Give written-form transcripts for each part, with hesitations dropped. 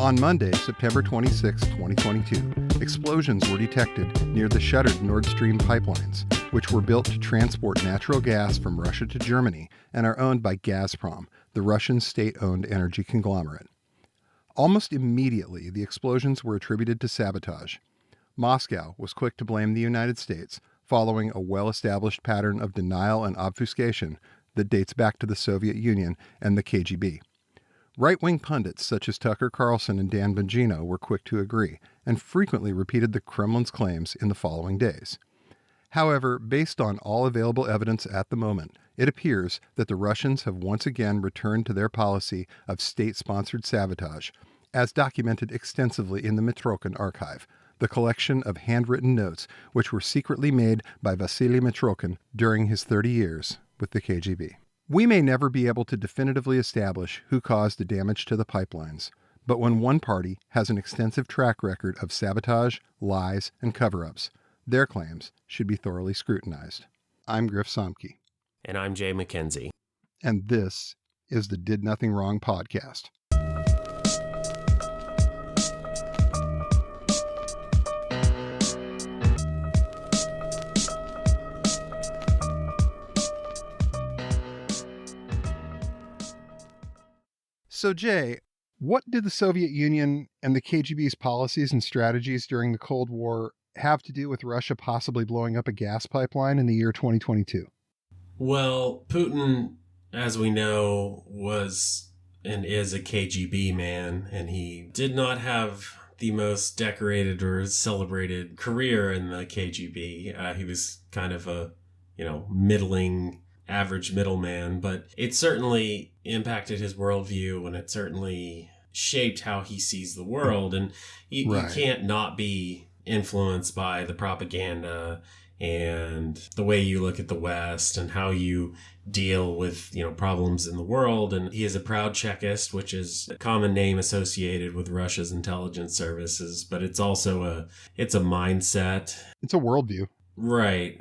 On Monday, September 26, 2022, explosions were detected near the shuttered Nord Stream pipelines, which were built to transport natural gas from Russia to Germany and are owned by Gazprom, the Russian state-owned energy conglomerate. Almost immediately, the explosions were attributed to sabotage. Moscow was quick to blame the United States, following a well-established pattern of denial and obfuscation that dates back to the Soviet Union and the KGB. Right-wing pundits such as Tucker Carlson and Dan Bongino were quick to agree, and frequently repeated the Kremlin's claims in the following days. However, based on all available evidence at the moment, it appears that the Russians have once again returned to their policy of state-sponsored sabotage, as documented extensively in the Mitrokhin archive, the collection of handwritten notes which were secretly made by Vasily Mitrokhin during his 30 years with the KGB. We may never be able to definitively establish who caused the damage to the pipelines, but when one party has an extensive track record of sabotage, lies, and cover-ups, their claims should be thoroughly scrutinized. I'm Griff Somke. And I'm Jay McKenzie. And this is the Did Nothing Wrong podcast. So, Jay, what did the Soviet Union and the KGB's policies and strategies during the Cold War have to do with Russia possibly blowing up a gas pipeline in the year 2022? Well, Putin, as we know, was and is a KGB man, and he did not have the most decorated or celebrated career in the KGB. He was kind of a, middling, average middleman, but it certainly impacted his worldview, and it certainly shaped how he sees the world. And you can't not be influenced by the propaganda and the way you look at the West and how you deal with, problems in the world. And he is a proud Chekist, which is a common name associated with Russia's intelligence services, but it's also it's a mindset. It's a worldview. Right.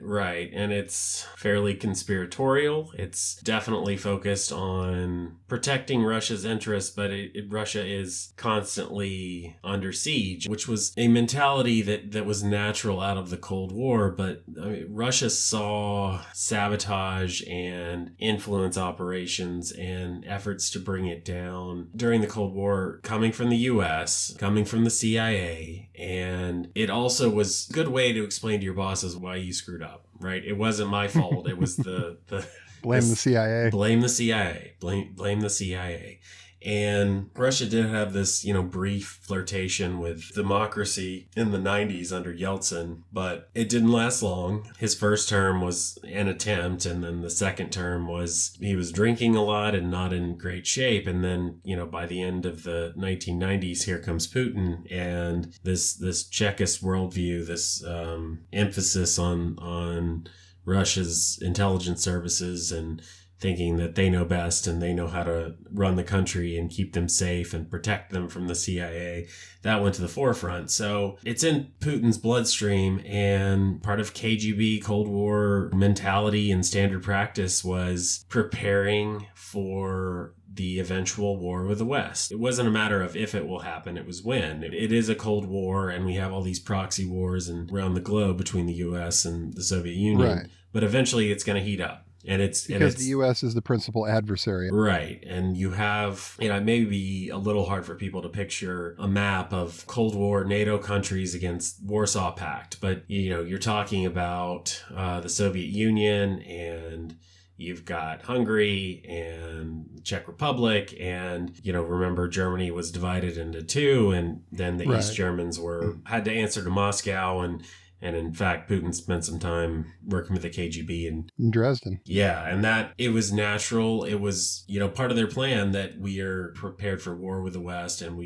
And it's fairly conspiratorial. It's definitely focused on protecting Russia's interests, but Russia is constantly under siege, which was a mentality that was natural out of the Cold War. But Russia saw sabotage and influence operations and efforts to bring it down during the Cold War coming from the U.S., coming from the CIA. And it also was a good way to explain to your bosses why you screwed up, right? It wasn't my fault. It was the blame the CIA. Blame the CIA. Blame the CIA. And Russia did have this, brief flirtation with democracy in the 90s under Yeltsin, but it didn't last long. His first term was an attempt, and then the second term was he was drinking a lot and not in great shape. And then, by the end of the 1990s, here comes Putin and this Chekist worldview, this emphasis on Russia's intelligence services and thinking that they know best and they know how to run the country and keep them safe and protect them from the CIA. That went to the forefront. So it's in Putin's bloodstream, and part of KGB Cold War mentality and standard practice was preparing for the eventual war with the West. It wasn't a matter of if it will happen, it was when. It is a Cold War, and we have all these proxy wars around the globe between the US and the Soviet Union. Right. But eventually it's going to heat up. And it's the U.S. is the principal adversary. Right. And you have, it may be a little hard for people to picture a map of Cold War NATO countries against Warsaw Pact. But, you're talking about the Soviet Union, and you've got Hungary and the Czech Republic. And, remember, Germany was divided into two. And then the East Germans had to answer to Moscow. And in fact, Putin spent some time working with the KGB in Dresden. Yeah, and that it was natural. It was, part of their plan that we are prepared for war with the West. And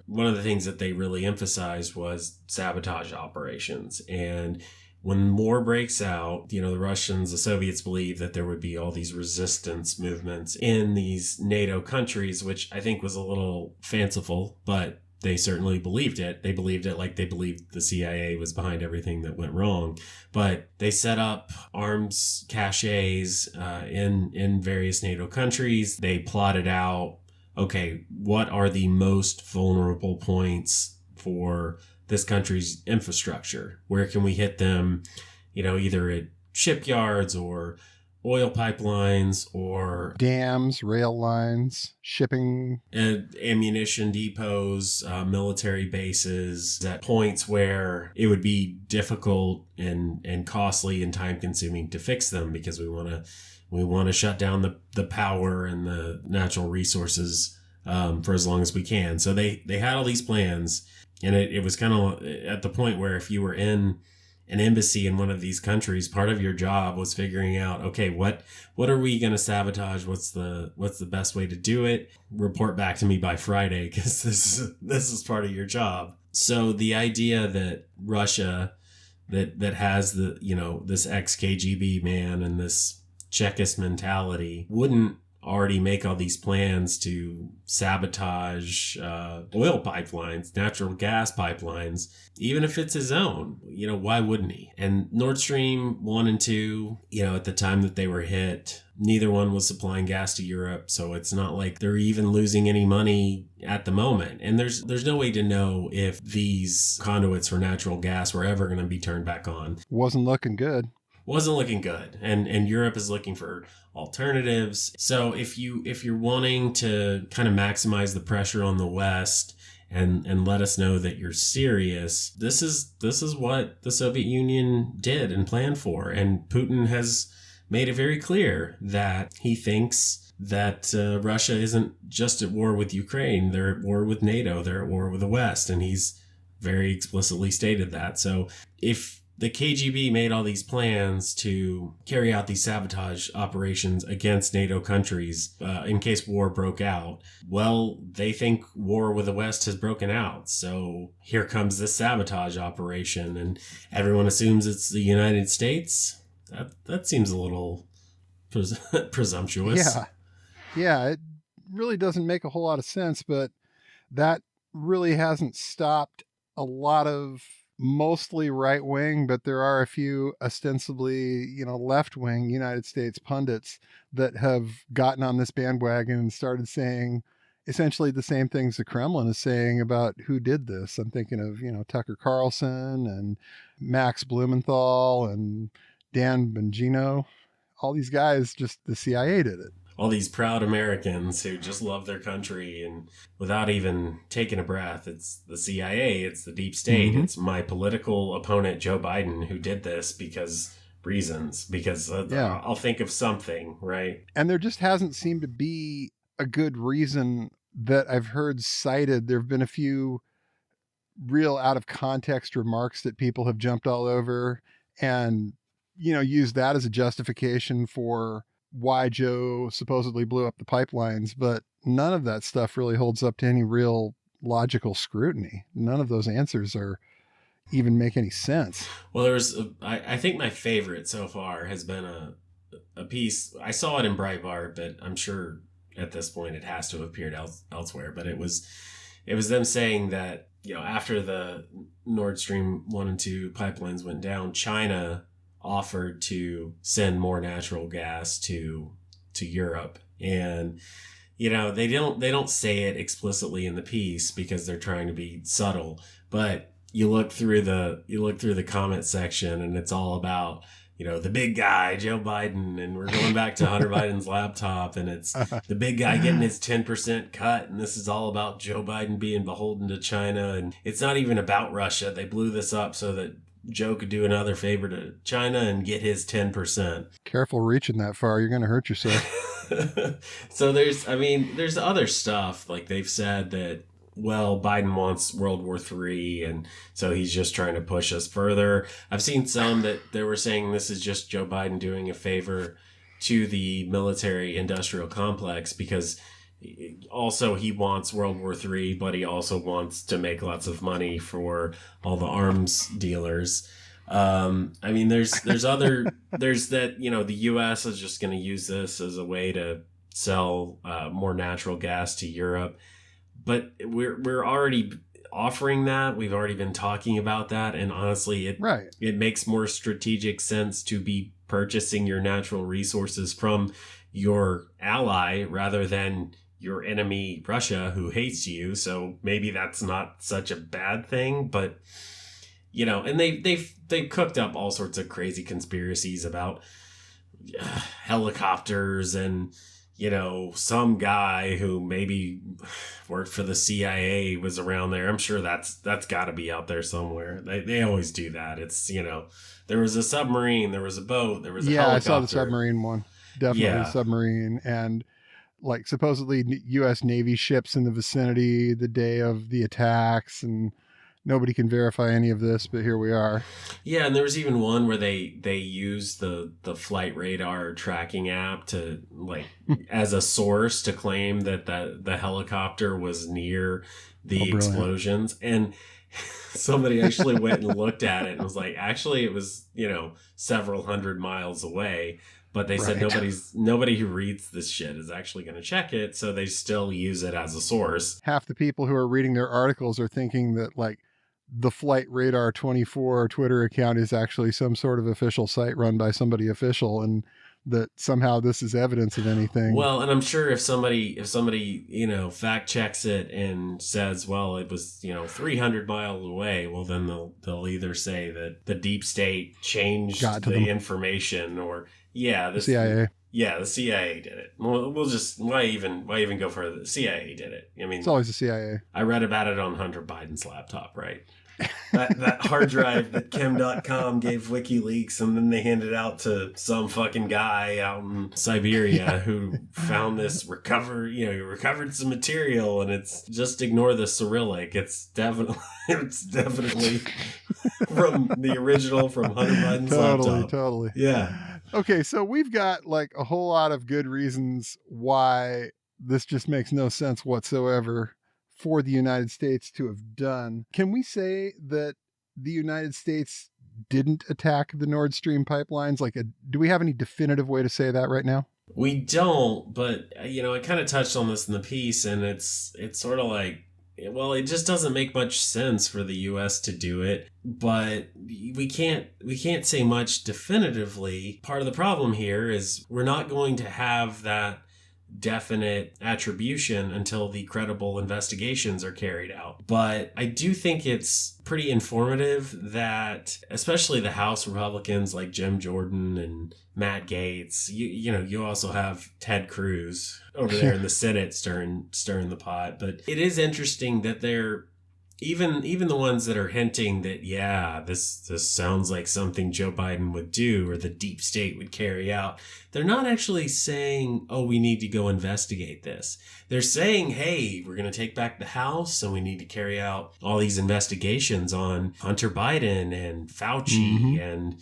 one of the things that they really emphasized was sabotage operations. And when war breaks out, the Russians, the Soviets believed that there would be all these resistance movements in these NATO countries, which I think was a little fanciful, but they certainly believed it. They believed it like they believed the CIA was behind everything that went wrong. But they set up arms caches in various NATO countries. They plotted out okay, what are the most vulnerable points for this country's infrastructure? Where can we hit them, either at shipyards or oil pipelines or dams, rail lines, shipping, ammunition depots, military bases, at points where it would be difficult and costly and time consuming to fix them, because we want to shut down the power and the natural resources for as long as we can. So they had all these plans, and it was kind of at the point where if you were in an embassy in one of these countries, part of your job was figuring out, okay, what are we going to sabotage? What's the best way to do it? Report back to me by Friday, because this is part of your job. So the idea that Russia, that has this ex-KGB man and this Chekist mentality, wouldn't already make all these plans to sabotage oil pipelines, natural gas pipelines, even if it's his own. Why wouldn't he? And Nord Stream 1 and 2, at the time that they were hit, neither one was supplying gas to Europe, so it's not like they're even losing any money at the moment. And there's no way to know if these conduits for natural gas were ever going to be turned back on. Wasn't looking good. And Europe is looking for alternatives. So if you're wanting to kind of maximize the pressure on the West and let us know that you're serious, this is what the Soviet Union did and planned for. And Putin has made it very clear that he thinks that Russia isn't just at war with Ukraine. They're at war with NATO. They're at war with the West. And he's very explicitly stated that. So if the KGB made all these plans to carry out these sabotage operations against NATO countries in case war broke out, well, they think war with the West has broken out. So here comes this sabotage operation, and everyone assumes it's the United States. That seems a little presumptuous. Yeah, it really doesn't make a whole lot of sense, but that really hasn't stopped a lot of mostly right wing, but there are a few ostensibly, left wing United States pundits that have gotten on this bandwagon and started saying essentially the same things the Kremlin is saying about who did this. I'm thinking of, Tucker Carlson and Max Blumenthal and Dan Bongino. All these guys, just the CIA did it. All these proud Americans who just love their country and without even taking a breath. It's the CIA, it's the deep state, It's my political opponent, Joe Biden, who did this because I'll think of something, right? And there just hasn't seemed to be a good reason that I've heard cited. There have been a few real out of context remarks that people have jumped all over and, used that as a justification for why Joe supposedly blew up the pipelines, but none of that stuff really holds up to any real logical scrutiny. None of those answers are even make any sense. Well, I think my favorite so far has been a piece. I saw it in Breitbart, but I'm sure at this point it has to have appeared elsewhere. But it was them saying that, after the Nord Stream 1 and 2 pipelines went down, China offered to send more natural gas to Europe. And they don't say it explicitly in the piece because they're trying to be subtle, but you look through the comment section and it's all about the big guy, Joe Biden, and we're going back to Hunter Biden's laptop, and it's the big guy getting his 10% cut, and this is all about Joe Biden being beholden to China, and it's not even about Russia. They blew this up so that Joe could do another favor to China and get his 10%. Careful reaching that far. You're going to hurt yourself. So there's other stuff. Like they've said that, well, Biden wants World War III, and so he's just trying to push us further. I've seen some that they were saying this is just Joe Biden doing a favor to the military industrial complex because also he wants World War III, but he also wants to make lots of money for all the arms dealers. There's that, the U.S. is just going to use this as a way to sell more natural gas to Europe. But we're already offering that. We've already been talking about that. And honestly, it makes more strategic sense to be purchasing your natural resources from your ally rather than your enemy Russia, who hates you. So maybe that's not such a bad thing, but and they've cooked up all sorts of crazy conspiracies about helicopters and some guy who maybe worked for the CIA was around there. I'm sure that's got to be out there somewhere. They always do that. It's there was a submarine, there was a boat, there was a helicopter. I saw the submarine one. Definitely a submarine, and like supposedly U.S. Navy ships in the vicinity the day of the attacks, and nobody can verify any of this, but here we are. Yeah, and there was even one where they used the flight radar tracking app to as a source to claim that the helicopter was near the explosions. And somebody actually went and looked at it and was like, actually it was, several hundred miles away. But they said nobody who reads this shit is actually going to check it, so they still use it as a source. Half the people who are reading their articles are thinking that the Flight Radar 24 Twitter account is actually some sort of official site run by somebody official, and that somehow this is evidence of anything. Well, and I'm sure if somebody fact checks it and says, well, it was 300 miles away, well then they'll either say that the deep state changed the information, or the CIA. Yeah, the CIA did it. We'll just why even go further? The CIA did it. I mean, it's always the CIA. I read about it on Hunter Biden's laptop, right? that hard drive that Chem.com gave WikiLeaks, and then they handed out to some fucking guy out in Siberia who found this recovered some material, and it's just ignore the Cyrillic. It's definitely from the original from Hunter Biden's laptop. Totally. Yeah. Okay, so we've got a whole lot of good reasons why this just makes no sense whatsoever for the United States to have done. Can we say that the United States didn't attack the Nord Stream pipelines? Do we have any definitive way to say that right now? We don't, but I kind of touched on this in the piece, and it's sort of it just doesn't make much sense for the U.S. to do it, but we can't say much definitively. Part of the problem here is we're not going to have that definite attribution until the credible investigations are carried out. But I do think it's pretty informative that, especially the House Republicans like Jim Jordan and Matt Gaetz, you also have Ted Cruz over there in the Senate stirring the pot. But it is interesting that they're even the ones that are hinting that, this sounds like something Joe Biden would do or the deep state would carry out. They're not actually saying, oh, we need to go investigate this. They're saying, hey, we're going to take back the House and we need to carry out all these investigations on Hunter Biden and Fauci and,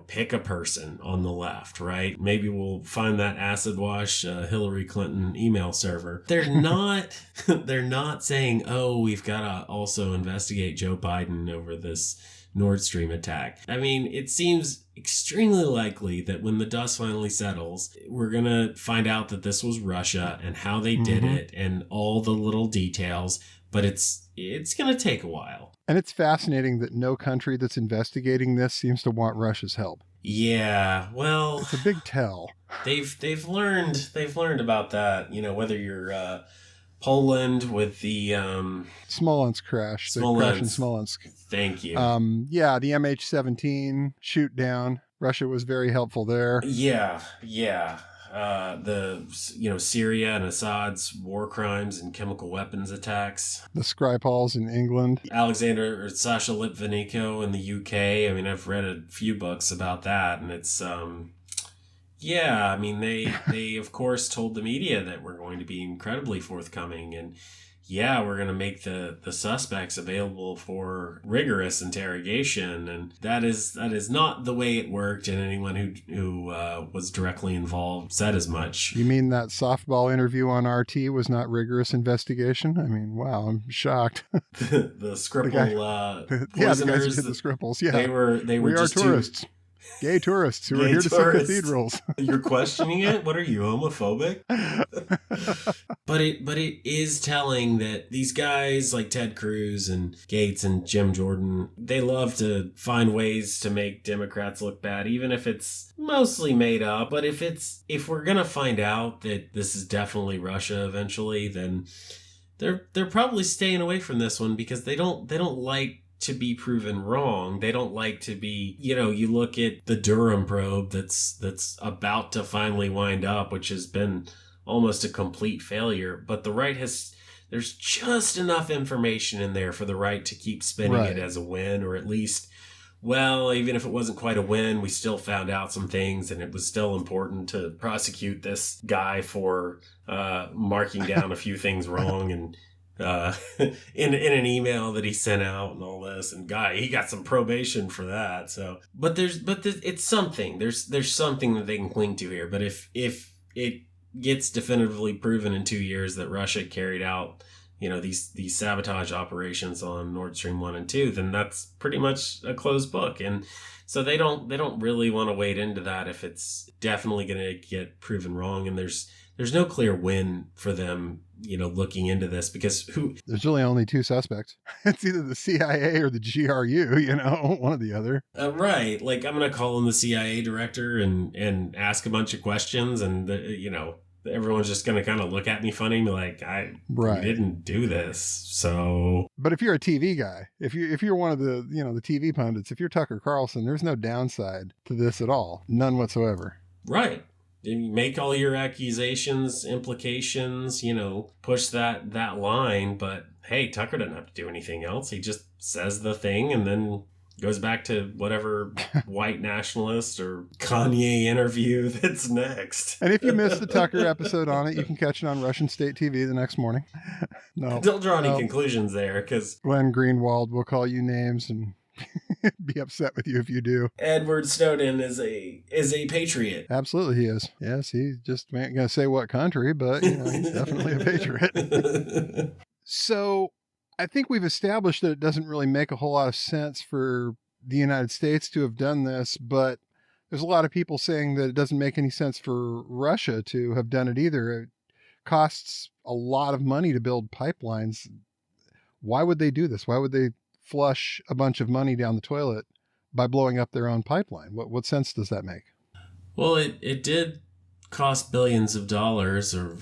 pick a person on the left, right? Maybe we'll find that acid wash Hillary Clinton email server. They're not saying, oh, we've got to also investigate Joe Biden over this Nord Stream attack. I mean, it seems extremely likely that when the dust finally settles, we're going to find out that this was Russia and how they did it and all the little details, but it's going to take a while. And it's fascinating that no country that's investigating this seems to want Russia's help. Yeah, well, it's a big tell. They've learned about that, whether you're Poland with the Smolensk crash. The crash in Smolensk. Thank you. The MH17 shoot down. Russia was very helpful there. Yeah. Syria and Assad's war crimes and chemical weapons attacks. The Skripals in England. Sasha Litvinenko in the UK. I mean, I've read a few books about that, and it's they of course told the media that we're going to be incredibly forthcoming, and we're going to make the suspects available for rigorous interrogation, and that is not the way it worked, and anyone who was directly involved said as much. You mean that softball interview on RT was not rigorous investigation? I mean, wow, I'm shocked. the Skripal poisoners. The guys who did the Skripals, They were we just are tourists. Gay tourists who are Gay here to see tourists. cathedrals. You're questioning it? What are you, homophobic? But it is telling that these guys like Ted Cruz and Gates and Jim Jordan, they love to find ways to make Democrats look bad, even if it's mostly made up. But if we're gonna find out that this is definitely Russia eventually, then they're probably staying away from this one because they don't like to be proven wrong. They don't like to be, you look at the Durham probe that's about to finally wind up, which has been almost a complete failure, but the right there's just enough information in there for the right to keep spinning it as a win, or at least, well, even if it wasn't quite a win, we still found out some things, and it was still important to prosecute this guy for marking down a few things wrong and in an email that he sent out and all this, and he got some probation for that. So, but it's something. There's something that they can cling to here. But if it gets definitively proven in 2 years that Russia carried out, these sabotage operations on Nord Stream 1 and 2, then that's pretty much a closed book. And so they don't really want to wade into that if it's definitely going to get proven wrong. And there's no clear win for them, looking into this, because there's really only two suspects. It's either the CIA or the GRU, one or the other. Right. Like, I'm going to call in the CIA director and ask a bunch of questions, and everyone's just going to kind of look at me funny and be like, I didn't do this. So, but if you're a TV guy, if you're one of the, the TV pundits, if you're Tucker Carlson, there's no downside to this at all. None whatsoever. Right. You make all your accusations, implications, push that line. But hey, Tucker doesn't have to do anything else. He just says the thing and then goes back to whatever white nationalist or Kanye interview that's next. And if you missed the Tucker episode on it, you can catch it on Russian State TV the next morning. No, don't draw any conclusions there, because Glenn Greenwald will call you names and be upset with you if you do. Edward Snowden is a patriot. Absolutely, he is. Yes, he just ain't gonna say what country, but he's definitely a patriot. So I think we've established that it doesn't really make a whole lot of sense for the United States to have done this, but there's a lot of people saying that it doesn't make any sense for Russia to have done it either. It costs a lot of money to build pipelines. Why would they do this? Why would they flush a bunch of money down the toilet by blowing up their own pipeline? What sense does that make? Well, it did cost billions of dollars, or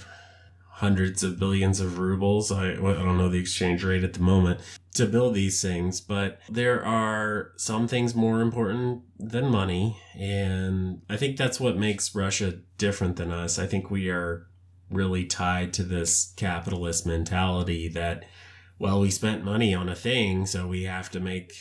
hundreds of billions of rubles. I don't know the exchange rate at the moment, to build these things, but there are some things more important than money. And I think that's what makes Russia different than us. I think we are really tied to this capitalist mentality that, well, we spent money on a thing, so we have to make,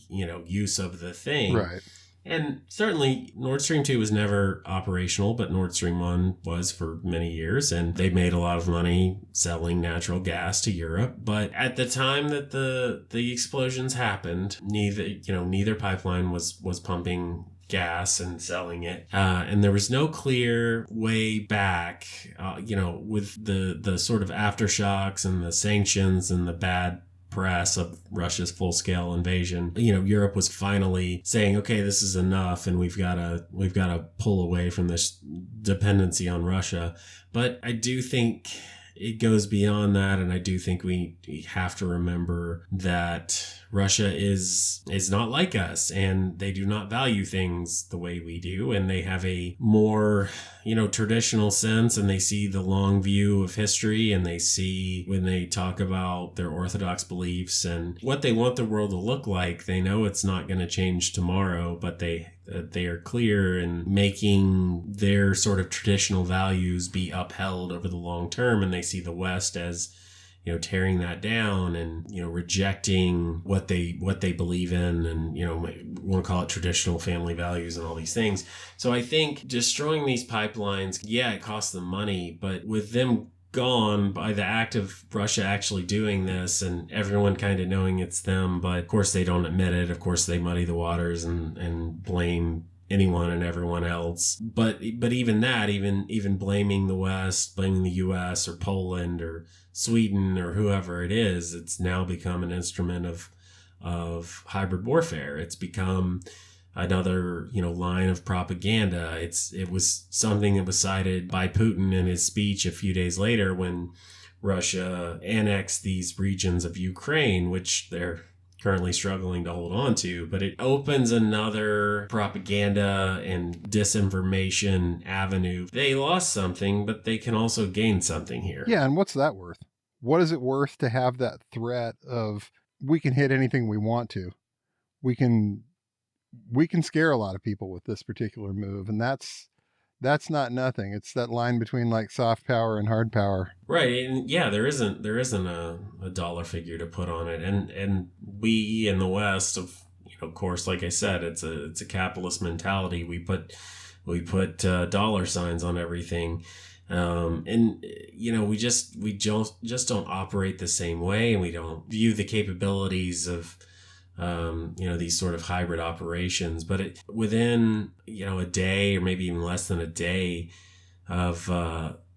use of the thing. Right. And certainly Nord Stream 2 was never operational, but Nord Stream 1 was for many years, and they made a lot of money selling natural gas to Europe. But at the time that the explosions happened, neither pipeline was pumping gas and selling it. And there was no clear way back, with the sort of aftershocks and the sanctions and the bad press of Russia's full-scale invasion. Europe was finally saying, okay, this is enough, and we've got to pull away from this dependency on Russia. But I do think it goes beyond that, and I do think we have to remember that Russia is not like us, and they do not value things the way we do, and they have a more, traditional sense, and they see the long view of history, and they see when they talk about their orthodox beliefs and what they want the world to look like. They know it's not going to change tomorrow, but they are clear in making their sort of traditional values be upheld over the long term, and they see the West as tearing that down and rejecting what they believe in, and we want to call it traditional family values and all these things. So I think destroying these pipelines, it costs them money, but with them gone by the act of Russia actually doing this and everyone kind of knowing it's them, but of course they don't admit it. Of course they muddy the waters and blame anyone and everyone else. But even that, even blaming the West, blaming the US or Poland or Sweden or whoever it is, it's now become an instrument of hybrid warfare. It's become another, line of propaganda. It was something that was cited by Putin in his speech a few days later when Russia annexed these regions of Ukraine, which they're currently struggling to hold on to. But it opens another propaganda and disinformation avenue. They lost something, but they can also gain something here. Yeah, and what's that worth? What is it worth to have that threat of we can hit anything we want to? We can scare a lot of people with this particular move, and that's not nothing. It's that line between like soft power and hard power. Right. And yeah, there isn't a dollar figure to put on it. And we in the West, of course, like I said, it's a capitalist mentality. We put dollar signs on everything. And we just don't operate the same way, and we don't view the capabilities of these sort of hybrid operations. But within a day or maybe even less than a day of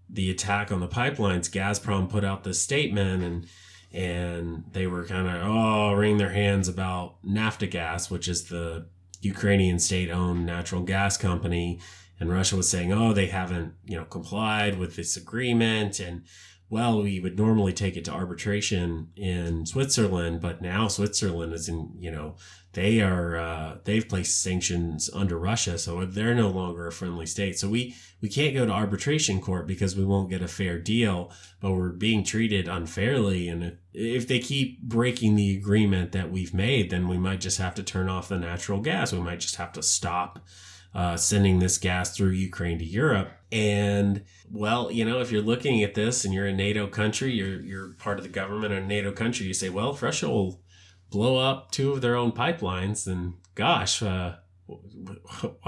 the attack on the pipelines, Gazprom put out this statement, and they were kind of wringing their hands about Naftogaz, which is the Ukrainian state-owned natural gas company. And Russia was saying, they haven't, complied with this agreement. And, well, we would normally take it to arbitration in Switzerland, but now Switzerland is they've placed sanctions under Russia, so they're no longer a friendly state. So we can't go to arbitration court because we won't get a fair deal, but we're being treated unfairly. And if they keep breaking the agreement that we've made, then we might just have to turn off the natural gas. We might just have to stop sending this gas through Ukraine to Europe. And, well, if you're looking at this and you're a NATO country, you're part of the government of a NATO country, you say, well, if Russia will blow up 2 of their own pipelines, then gosh, why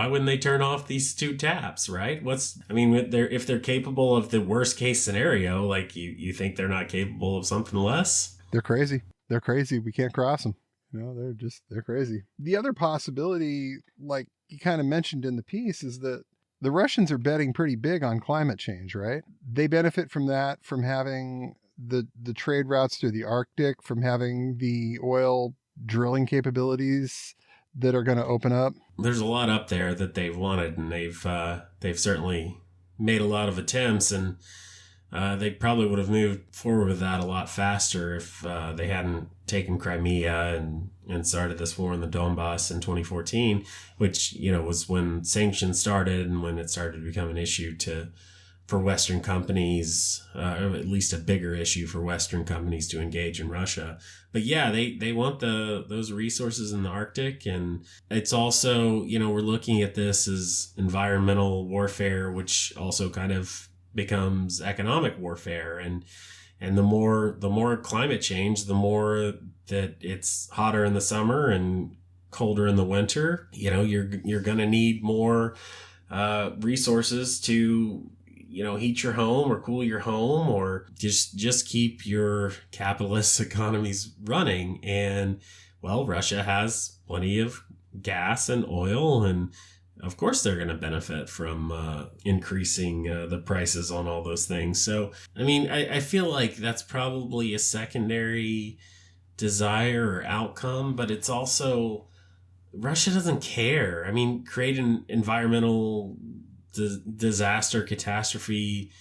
wouldn't they turn off these 2 taps, right? If they're capable of the worst case scenario, like you think they're not capable of something less? They're crazy. They're crazy. We can't cross them. They're crazy. The other possibility, like you kind of mentioned in the piece, is that the Russians are betting pretty big on climate change, right? They benefit from that, from having the trade routes through the Arctic, from having the oil drilling capabilities that are going to open up. There's a lot up there that they've wanted, and they've certainly made a lot of attempts, and they probably would have moved forward with that a lot faster if they hadn't taken Crimea and started this war in the Donbass in 2014, which was when sanctions started and when it started to become an issue for Western companies, or at least a bigger issue for Western companies to engage in Russia. But yeah, they want those resources in the Arctic. And it's also, we're looking at this as environmental warfare, which also kind of becomes economic warfare. And the more climate change, the more that it's hotter in the summer and colder in the winter, you're going to need more resources to heat your home or cool your home, or just keep your capitalist economies running. And, well, Russia has plenty of gas and oil, and of course they're going to benefit from increasing the prices on all those things. So, I feel like that's probably a secondary desire or outcome, but it's also, Russia doesn't care. Create an environmental disaster, catastrophe.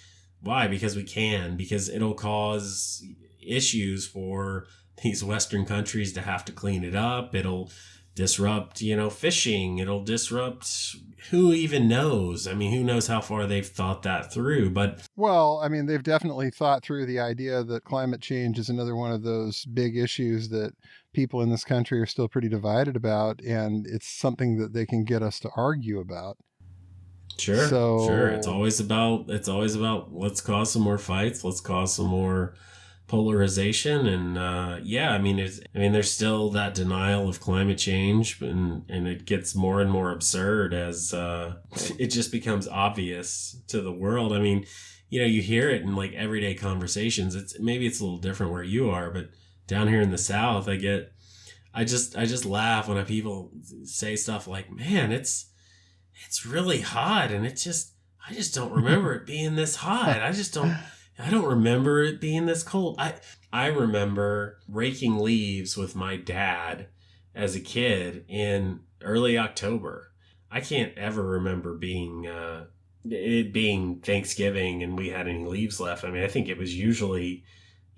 Why? Because we can. Because it'll cause issues for these Western countries to have to clean it up. It'll disrupt, fishing. It'll disrupt, who even knows? Who knows how far they've thought that through? But, well, they've definitely thought through the idea that climate change is another one of those big issues that people in this country are still pretty divided about, and it's something that they can get us to argue about. Sure. It's always about let's cause some more fights. Let's cause some more polarization. And there's still that denial of climate change, and it gets more and more absurd as it just becomes obvious to the world. You hear it in like everyday conversations. It's a little different where you are, but down here in the South, I just laugh when people say stuff like, man, it's really hot, and I just don't remember it being this hot. I don't remember it being this cold. I remember raking leaves with my dad as a kid, and early October. I can't ever remember it being Thanksgiving and we had any leaves left. I mean, I think it was usually,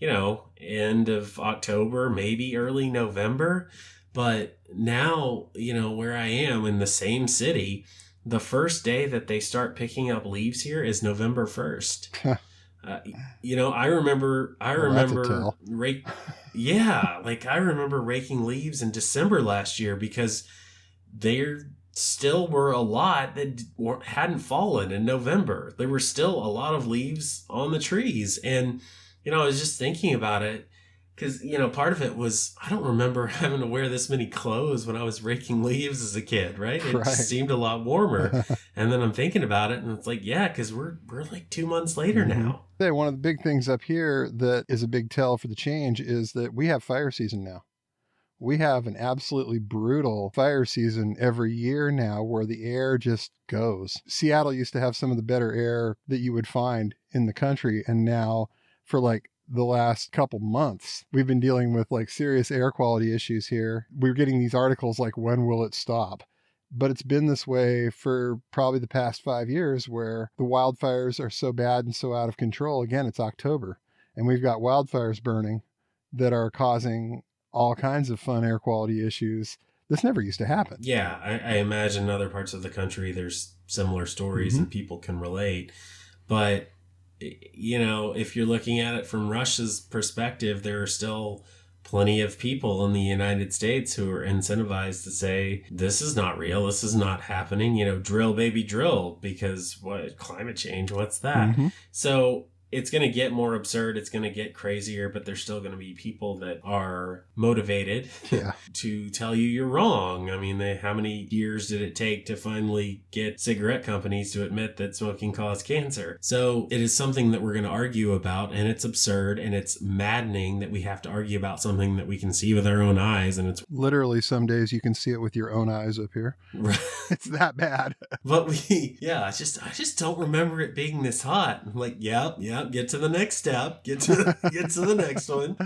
end of October, maybe early November. But now, where I am in the same city, the first day that they start picking up leaves here is November 1st. I remember, Well, that's a tell. yeah, like I remember raking leaves in December last year because there still were a lot that hadn't fallen in November. There were still a lot of leaves on the trees. And, I was just thinking about it because, part of it was I don't remember having to wear this many clothes when I was raking leaves as a kid, right? It Right. just seemed a lot warmer. And then I'm thinking about it and it's like, yeah, because we're like 2 months later now. Hey, one of the big things up here that is a big tell for the change is that we have fire season now. We have an absolutely brutal fire season every year now where the air just goes. Seattle used to have some of the better air that you would find in the country. And now for like the last couple months, we've been dealing with like serious air quality issues here. We're getting these articles like, when will it stop? But it's been this way for probably the past 5 years where the wildfires are so bad and so out of control. Again, it's October and we've got wildfires burning that are causing all kinds of fun air quality issues. This never used to happen. Yeah, I imagine in other parts of the country there's similar stories and people can relate. But, if you're looking at it from Russia's perspective, there are still plenty of people in the United States who are incentivized to say, this is not real, this is not happening, drill, baby, drill, because what, climate change, what's that? So it's going to get more absurd. It's going to get crazier, but there's still going to be people that are motivated to tell you you're wrong. I mean, how many years did it take to finally get cigarette companies to admit that smoking caused cancer? So it is something that we're going to argue about, and it's absurd, and it's maddening that we have to argue about something that we can see with our own eyes. And it's literally some days you can see it with your own eyes up here. It's that bad. But I just don't remember it being this hot. I'm like, yep. Get to the next step. Get to the next one.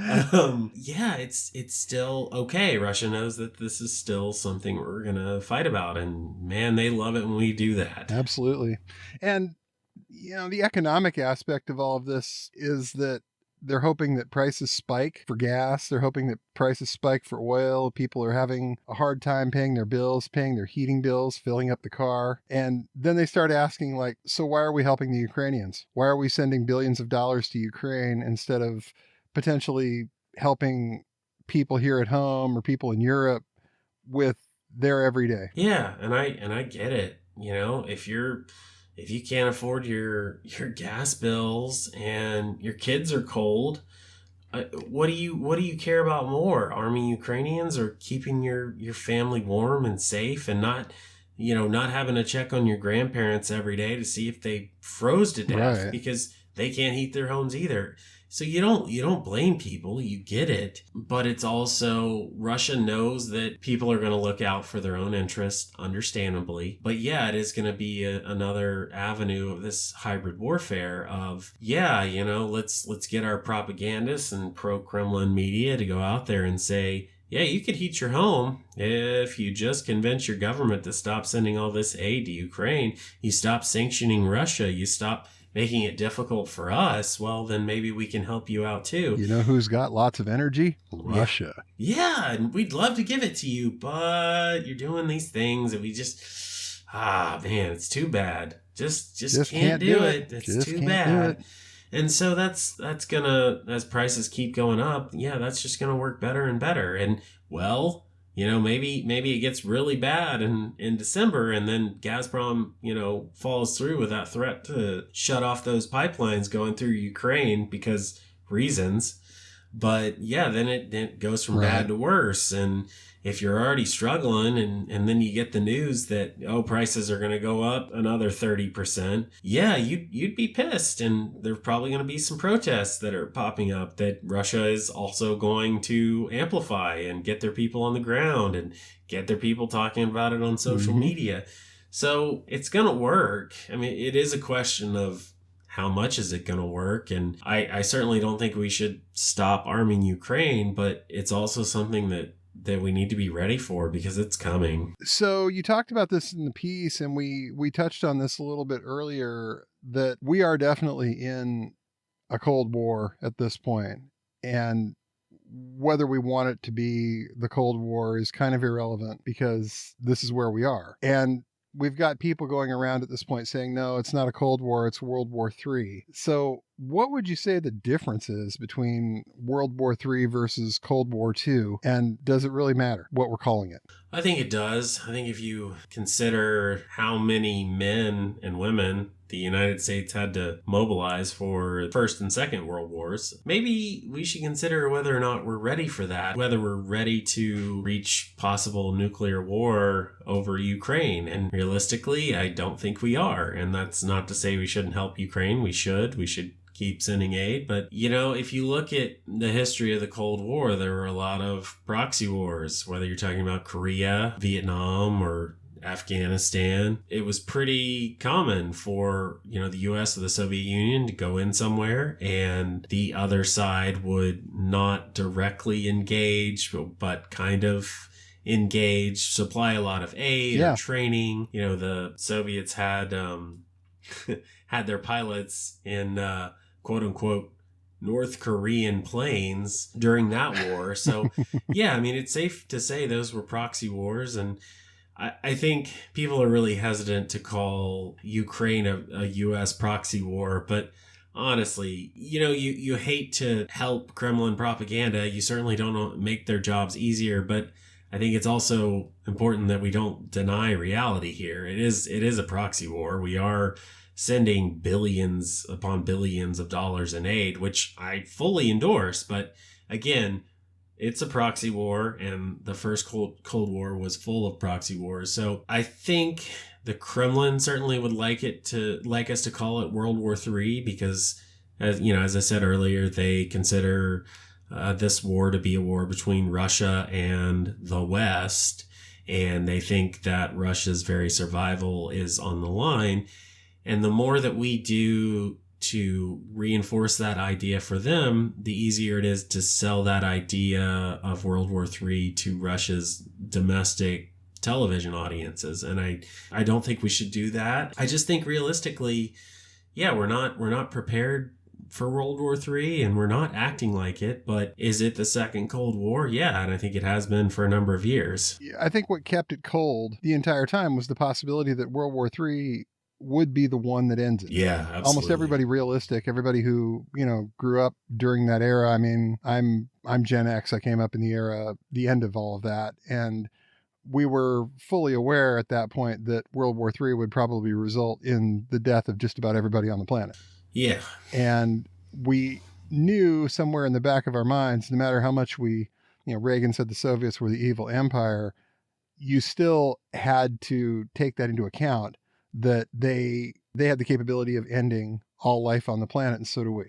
It's still okay. Russia knows that this is still something we're gonna fight about, and man, they love it when we do that. Absolutely. And the economic aspect of all of this is that they're hoping that prices spike for gas. They're hoping that prices spike for oil. People are having a hard time paying their bills, paying their heating bills, filling up the car. And then they start asking, like, so why are we helping the Ukrainians? Why are we sending billions of dollars to Ukraine instead of potentially helping people here at home or people in Europe with their everyday? Yeah, and I get it. If you can't afford your gas bills and your kids are cold, what do you care about more? Arming Ukrainians or keeping your family warm and safe and not having to check on your grandparents every day to see if they froze to death because they can't heat their homes either. So you don't blame people, you get it, but it's also Russia knows that people are going to look out for their own interests, understandably. But yeah, it is going to be another avenue of this hybrid warfare of, let's get our propagandists and pro-Kremlin media to go out there and say, yeah, you could heat your home if you just convince your government to stop sending all this aid to Ukraine. You stop sanctioning Russia. You stop making it difficult for us. Well, then maybe we can help you out too. You know who's got lots of energy? Russia. Yeah, and we'd love to give it to you, but you're doing these things that we just, man, it's too bad. Just can't do it. It's too bad. And so that's gonna, as prices keep going up, that's just gonna work better and better. And well, maybe it gets really bad in December and then Gazprom, falls through with that threat to shut off those pipelines going through Ukraine because reasons. But then it goes from bad to worse. And if you're already struggling and then you get the news that, prices are going to go up another 30%, you'd be pissed. And there's probably going to be some protests that are popping up that Russia is also going to amplify and get their people on the ground and get their people talking about it on social media. So it's going to work. I mean, it is a question of how much is it going to work? And I certainly don't think we should stop arming Ukraine, but it's also something that that we need to be ready for because it's coming. So you talked about this in the piece, and we touched on this a little bit earlier, that we are definitely in a Cold War at this point. And whether we want it to be the Cold War is kind of irrelevant because this is where we are. And we've got people going around at this point saying, no, it's not a Cold War, it's World War III. So what would you say the difference is between World War III versus Cold War II? And does it really matter what we're calling it? I think it does. I think if you consider how many men and women the United States had to mobilize for First and Second World Wars, maybe we should consider whether or not we're ready for that, whether we're ready to reach possible nuclear war over Ukraine. And realistically, I don't think we are. And that's not to say we shouldn't help Ukraine. We should keep sending aid. But, if you look at the history of the Cold War, there were a lot of proxy wars, whether you're talking about Korea, Vietnam, or Afghanistan. It was pretty common for, the US or the Soviet Union to go in somewhere and the other side would not directly engage, but kind of engage, supply a lot of aid or training. The Soviets had had their pilots in quote unquote North Korean planes during that war. So it's safe to say those were proxy wars. And I think people are really hesitant to call Ukraine a U.S. proxy war, but honestly, you hate to help Kremlin propaganda. You certainly don't make their jobs easier, but I think it's also important that we don't deny reality here. It is a proxy war. We are sending billions upon billions of dollars in aid, which I fully endorse, but again, it's a proxy war, and the first Cold War was full of proxy wars. So I think the Kremlin certainly would like us to call it World War III because, as I said earlier, they consider this war to be a war between Russia and the West, and they think that Russia's very survival is on the line. And the more that we do to reinforce that idea for them, the easier it is to sell that idea of World War III to Russia's domestic television audiences. And I don't think we should do that. I just think realistically, we're not prepared for World War III and we're not acting like it, but is it the second Cold War? Yeah, and I think it has been for a number of years. I think what kept it cold the entire time was the possibility that World War III would be the one that ends it. Yeah, absolutely. Almost everybody realistic, everybody who, grew up during that era. I mean, I'm Gen X. I came up in the end of all of that. And we were fully aware at that point that World War III would probably result in the death of just about everybody on the planet. Yeah. And we knew somewhere in the back of our minds, no matter how much Reagan said the Soviets were the evil empire, you still had to take that into account, that they had the capability of ending all life on the planet, and so do we.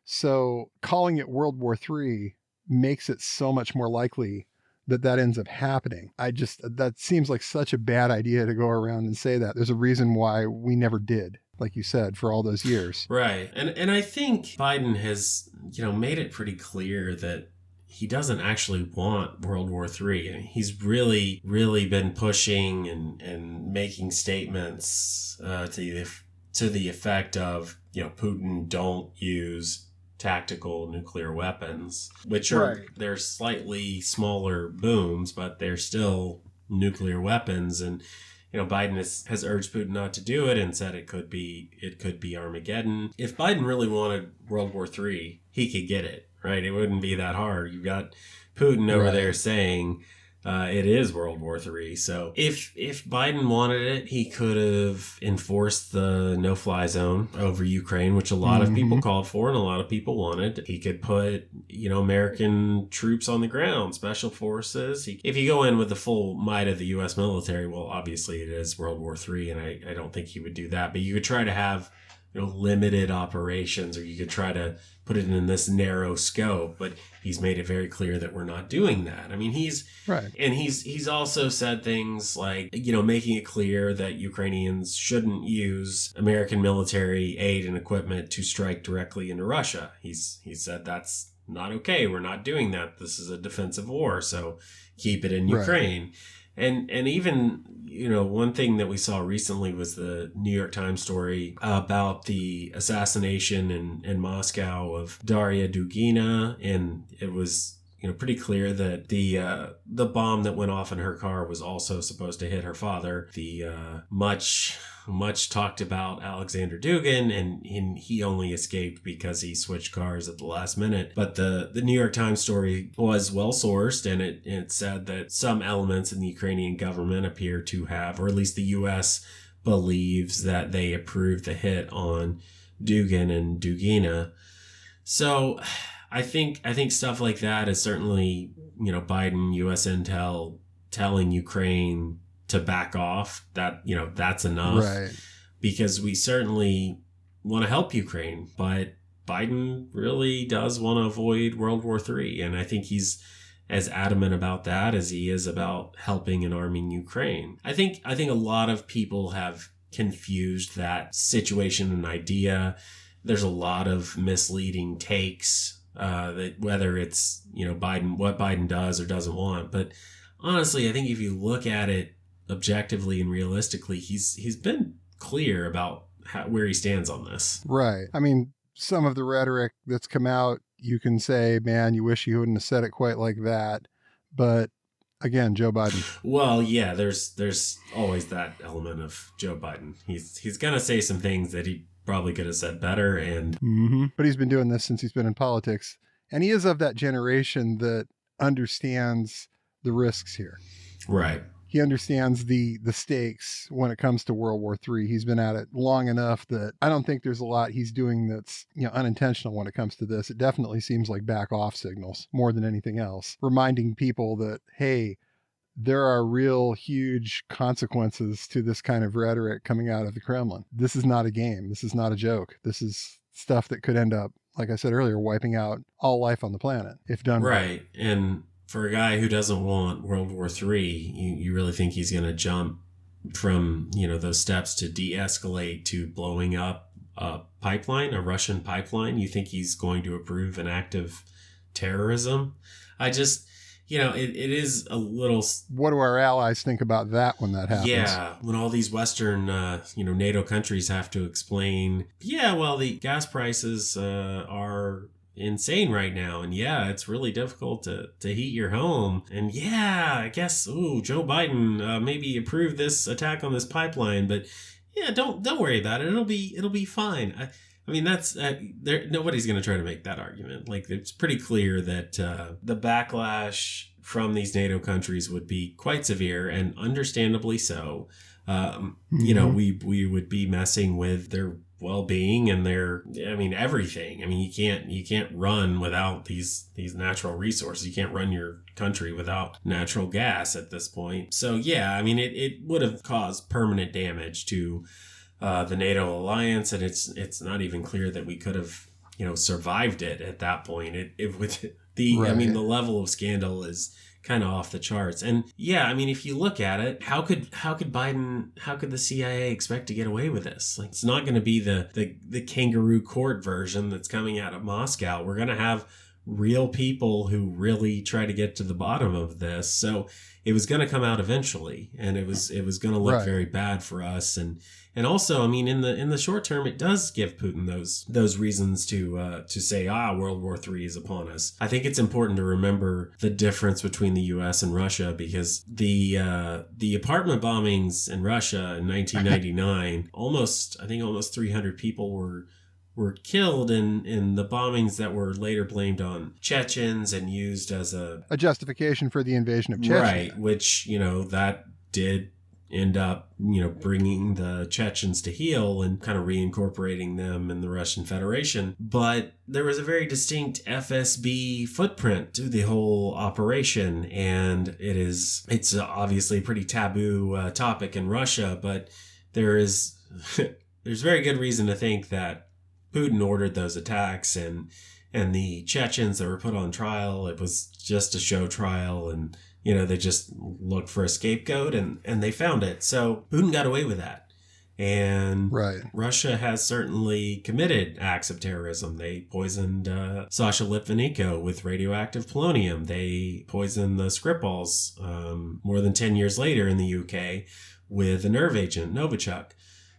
So calling it World War III makes it so much more likely that ends up happening. That seems like such a bad idea to go around and say that. There's a reason why we never did, like you said, for all those years. Right. And I think Biden has, made it pretty clear that he doesn't actually want World War III. I mean, he's really, really been pushing and making statements to the effect of, Putin, don't use tactical nuclear weapons, which are, they're slightly smaller booms, but they're still nuclear weapons. And, Biden has urged Putin not to do it and said it could be Armageddon. If Biden really wanted World War III, he could get it. Right, it wouldn't be that hard. You've got Putin over there saying it is World War III. So if Biden wanted it, he could have enforced the no-fly zone over Ukraine, which a lot of people called for and a lot of people wanted. He could put, American troops on the ground, special forces. If you go in with the full might of the U.S. military, well, obviously it is World War III, and I don't think he would do that. But you could try to have limited operations, or you could try to put it in this narrow scope, but he's made it very clear that we're not doing that. I mean, he's also said things like, making it clear that Ukrainians shouldn't use American military aid and equipment to strike directly into Russia. He said that's not okay. We're not doing that. This is a defensive war, so keep it in Right. Ukraine. And even, one thing that we saw recently was the New York Times story about the assassination in Moscow of Daria Dugina. And it was, pretty clear that the bomb that went off in her car was also supposed to hit her father. The much talked about Alexander Dugin, and he only escaped because he switched cars at the last minute. But the New York Times story was well sourced, and it said that some elements in the Ukrainian government appear to have, or at least the U.S. believes that they approved the hit on Dugin and Dugina. So I think stuff like that is certainly, Biden, U.S. intel telling Ukraine to back off, that, that's enough. Right. Because we certainly want to help Ukraine, but Biden really does want to avoid World War III. And I think he's as adamant about that as he is about helping and arming Ukraine. I think a lot of people have confused that situation and idea. There's a lot of misleading takes, that whether it's, Biden, what Biden does or doesn't want. But honestly, I think if you look at it objectively and realistically, he's been clear about where he stands on this. Right. I mean, some of the rhetoric that's come out, you can say, man, you wish you wouldn't have said it quite like that. But again, Joe Biden. Well, yeah, there's always that element of Joe Biden. He's going to say some things that he probably could have said better. And But he's been doing this since he's been in politics. And he is of that generation that understands the risks here. Right. He understands the stakes when it comes to World War III. He's been at it long enough that I don't think there's a lot he's doing that's unintentional when it comes to this. It definitely seems like back off signals more than anything else, reminding people that, hey, there are real huge consequences to this kind of rhetoric coming out of the Kremlin. This is not a game. This is not a joke. This is stuff that could end up, like I said earlier, wiping out all life on the planet if done right. And for a guy who doesn't want World War III, you really think he's going to jump from, those steps to de-escalate to blowing up a pipeline, a Russian pipeline? You think he's going to approve an act of terrorism? I just, it is a little... What do our allies think about that when that happens? Yeah, when all these Western, NATO countries have to explain, the gas prices are insane right now, and it's really difficult to heat your home, and I guess Joe Biden maybe approved this attack on this pipeline, but don't worry about it, it'll be fine. I mean, that's nobody's going to try to make that argument. Like, it's pretty clear that the backlash from these NATO countries would be quite severe, and understandably so. We would be messing with their well-being and everything. I mean, you can't run without these natural resources. You can't run your country without natural gas at this point. So it would have caused permanent damage to the NATO alliance, and it's not even clear that we could have survived it at that point. It would right. The level of scandal is kind of off the charts. And if you look at it, how could the CIA expect to get away with this? Like, it's not going to be the kangaroo court version that's coming out of Moscow. We're going to have real people who really try to get to the bottom of this. So it was going to come out eventually, and it was going to look right. very bad for us. And also, in the short term, it does give Putin those reasons to say, World War III is upon us. I think it's important to remember the difference between the U.S. and Russia, because the apartment bombings in Russia in 1999, almost 300 people were killed in the bombings that were later blamed on Chechens and used as a justification for the invasion of Chechnya. Right, which, that did end up, bringing the Chechens to heel and kind of reincorporating them in the Russian Federation. But there was a very distinct FSB footprint to the whole operation. And it's obviously a pretty taboo topic in Russia, but there's very good reason to think that Putin ordered those attacks, and the Chechens that were put on trial, it was just a show trial, and they just looked for a scapegoat, and they found it. So Putin got away with that. And Right. Russia has certainly committed acts of terrorism. They poisoned Sasha Litvinenko with radioactive polonium. They poisoned the Skripals more than 10 years later in the UK with a nerve agent, Novichok.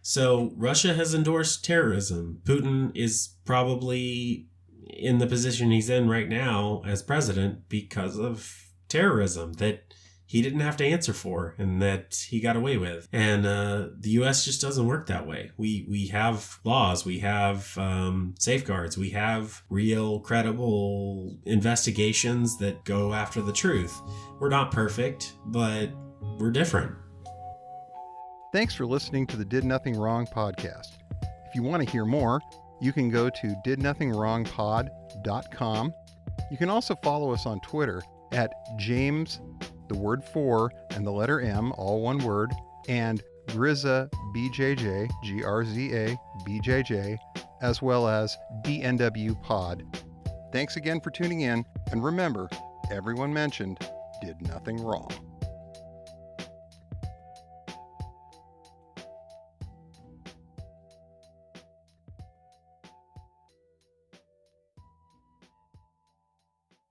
So Russia has endorsed terrorism. Putin is probably in the position he's in right now as president because of terrorism that he didn't have to answer for and that he got away with. And the U.S. just doesn't work that way. We have laws, we have safeguards, we have real, credible investigations that go after the truth. We're not perfect, but we're different. Thanks for listening to the Did Nothing Wrong podcast. If you want to hear more, you can go to didnothingwrongpod.com. You can also follow us on Twitter at James, the word 4, and the letter M, all one word, and Grizza BJJ, Grza BJJ, as well as DNW Pod. Thanks again for tuning in, and remember, everyone mentioned did nothing wrong.